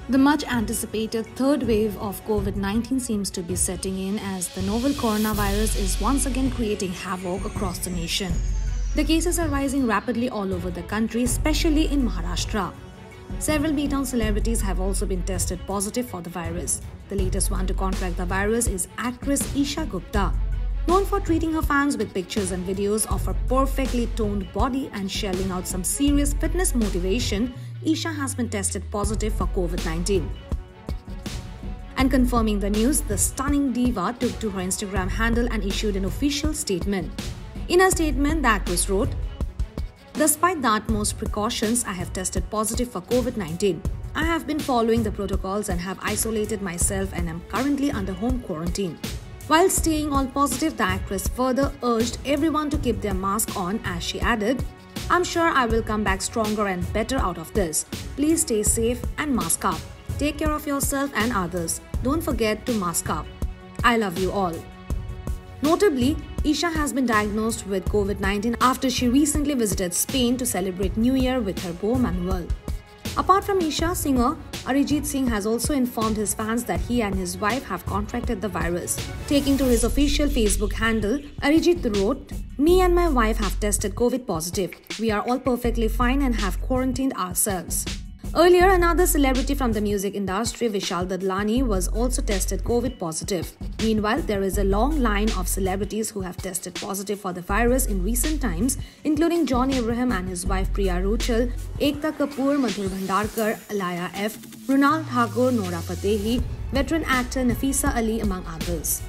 The much anticipated third wave of COVID-19 seems to be setting in as the novel coronavirus is once again creating havoc across the nation. The cases are rising rapidly all over the country, especially in Maharashtra. Several B-town celebrities have also been tested positive for the virus. The latest one to contract the virus is actress Isha Gupta. Known for treating her fans with pictures and videos of her perfectly toned body and shelling out some serious fitness motivation, Isha has been tested positive for COVID-19. And confirming the news, the stunning diva took to her Instagram handle and issued an official statement. In her statement, the actress wrote, "Despite the utmost precautions, I have tested positive for COVID-19. I have been following the protocols and have isolated myself and am currently under home quarantine." While staying all positive, the actress further urged everyone to keep their mask on as she added, "I'm sure I will come back stronger and better out of this. Please stay safe and mask up. Take care of yourself and others. Don't forget to mask up. I love you all." Notably, Isha has been diagnosed with COVID-19 after she recently visited Spain to celebrate New Year with her beau Manuel. Apart from Isha, singer Arijit Singh has also informed his fans that he and his wife have contracted the virus. Taking to his official Facebook handle, Arijit wrote, "Me and my wife have tested COVID positive. We are all perfectly fine and have quarantined ourselves." Earlier, another celebrity from the music industry, Vishal Dadlani, was also tested COVID positive. Meanwhile, there is a long line of celebrities who have tested positive for the virus in recent times, including John Abraham and his wife Priya Ruchel, Ekta Kapoor, Madhur Bhandarkar, Alaya F., Mrunal Thakur, Nora Fatehi, veteran actor Nafisa Ali, among others.